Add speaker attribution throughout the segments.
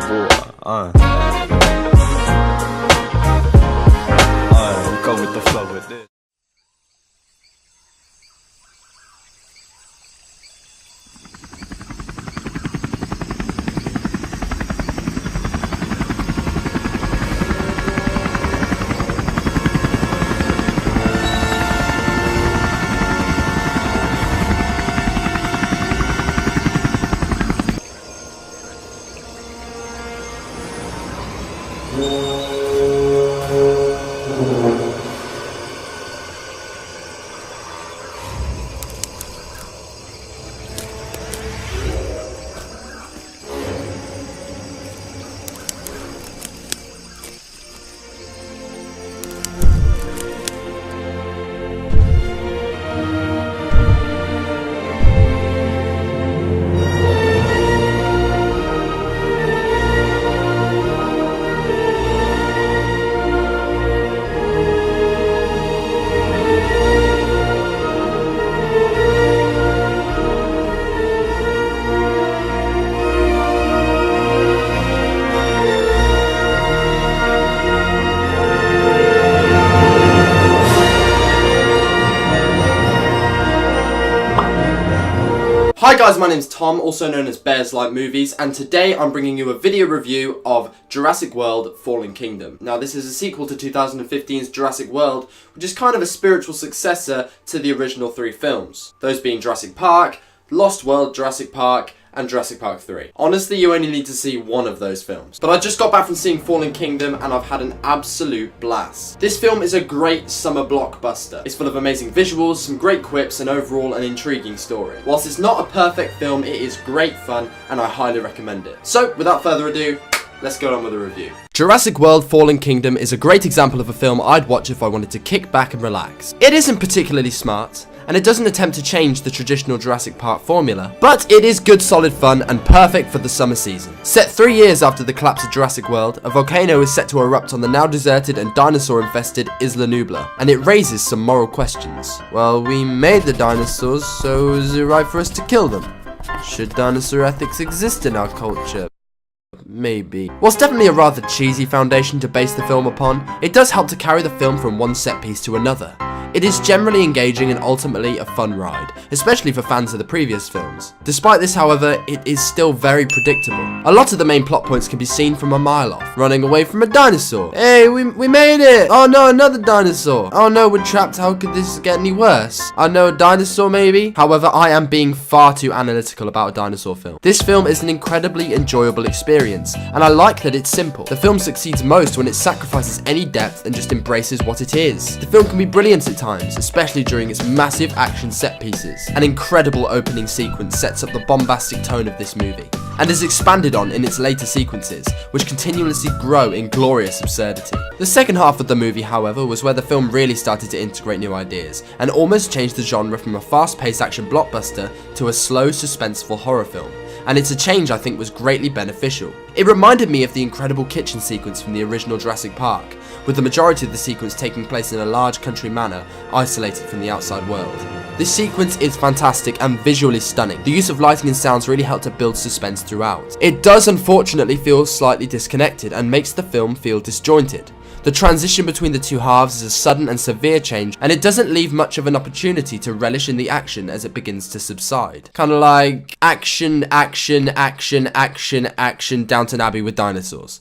Speaker 1: water. Go with the flow with this.
Speaker 2: Hi guys, my name's Tom, also known as Bears Like Movies, and today I'm bringing you a video review of Jurassic World Fallen Kingdom. Now this is a sequel to 2015's Jurassic World, which is kind of a spiritual successor to the original three films. Those being Jurassic Park, Lost World Jurassic Park, and Jurassic Park 3. Honestly, you only need to see one of those films. But I just got back from seeing Fallen Kingdom and I've had an absolute blast. This film is a great summer blockbuster. It's full of amazing visuals, some great quips, and overall an intriguing story. Whilst it's not a perfect film, it is great fun and I highly recommend it. So, without further ado, let's go on with the review. Jurassic World Fallen Kingdom is a great example of a film I'd watch if I wanted to kick back and relax. It isn't particularly smart, and it doesn't attempt to change the traditional Jurassic Park formula, but it is good solid fun and perfect for the summer season. Set 3 years after the collapse of Jurassic World, a volcano is set to erupt on the now deserted and dinosaur-infested Isla Nublar, and it raises some moral questions. Well, we made the dinosaurs, so is it right for us to kill them? Should dinosaur ethics exist in our culture? Maybe. Whilst definitely a rather cheesy foundation to base the film upon, it does help to carry the film from one set piece to another. It is generally engaging and ultimately a fun ride, especially for fans of the previous films. Despite this, however, it is still very predictable. A lot of the main plot points can be seen from a mile off, running away from a dinosaur. Hey, we made it! Oh no, another dinosaur! Oh no, we're trapped, how could this get any worse? I know, a dinosaur maybe? However, I am being far too analytical about a dinosaur film. This film is an incredibly enjoyable experience, and I like that it's simple. The film succeeds most when it sacrifices any depth and just embraces what it is. The film can be brilliant at times, especially during its massive action set pieces. An incredible opening sequence sets up the bombastic tone of this movie, and is expanded on in its later sequences, which continuously grow in glorious absurdity. The second half of the movie, however, was where the film really started to integrate new ideas, and almost changed the genre from a fast-paced action blockbuster to a slow, suspenseful horror film. And it's a change I think was greatly beneficial. It reminded me of the incredible kitchen sequence from the original Jurassic Park, with the majority of the sequence taking place in a large country manor, isolated from the outside world. This sequence is fantastic and visually stunning. The use of lighting and sounds really helped to build suspense throughout. It does unfortunately feel slightly disconnected and makes the film feel disjointed. The transition between the two halves is a sudden and severe change, and it doesn't leave much of an opportunity to relish in the action as it begins to subside. Kinda like action, action, action, action, action, Downton Abbey with dinosaurs.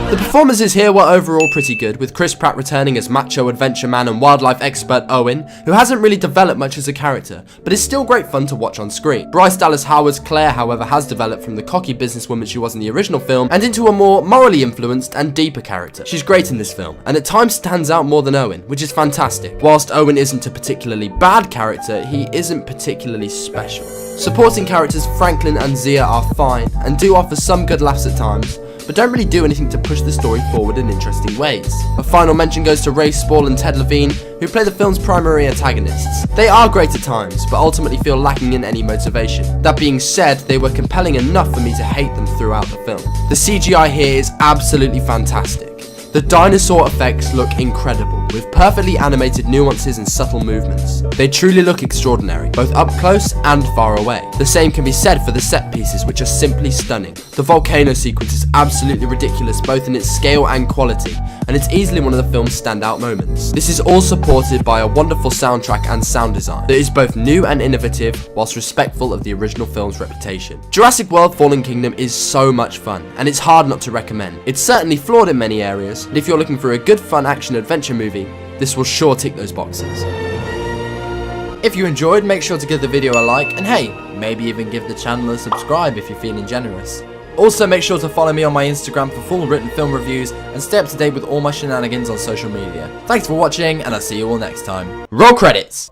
Speaker 2: The performances here were overall pretty good, with Chris Pratt returning as macho adventure man and wildlife expert Owen, who hasn't really developed much as a character, but is still great fun to watch on screen. Bryce Dallas Howard's Claire, however, has developed from the cocky businesswoman she was in the original film, and into a more morally influenced and deeper character. She's great in this film, and at times stands out more than Owen, which is fantastic. Whilst Owen isn't a particularly bad character, he isn't particularly special. Supporting characters Franklin and Zia are fine, and do offer some good laughs at times, but don't really do anything to push the story forward in interesting ways. A final mention goes to Ray Spall and Ted Levine, who play the film's primary antagonists. They are great at times, but ultimately feel lacking in any motivation. That being said, they were compelling enough for me to hate them throughout the film. The CGI here is absolutely fantastic. The dinosaur effects look incredible, with perfectly animated nuances and subtle movements. They truly look extraordinary, both up close and far away. The same can be said for the set pieces, which are simply stunning. The volcano sequence is absolutely ridiculous, both in its scale and quality, and it's easily one of the film's standout moments. This is all supported by a wonderful soundtrack and sound design that is both new and innovative, whilst respectful of the original film's reputation. Jurassic World Fallen Kingdom is so much fun, and it's hard not to recommend. It's certainly flawed in many areas, and if you're looking for a good fun action adventure movie, this will sure tick those boxes. If you enjoyed, make sure to give the video a like, and hey, maybe even give the channel a subscribe if you're feeling generous. Also, make sure to follow me on my Instagram for full written film reviews and stay up to date with all my shenanigans on social media. Thanks for watching, and I'll see you all next time. Roll credits!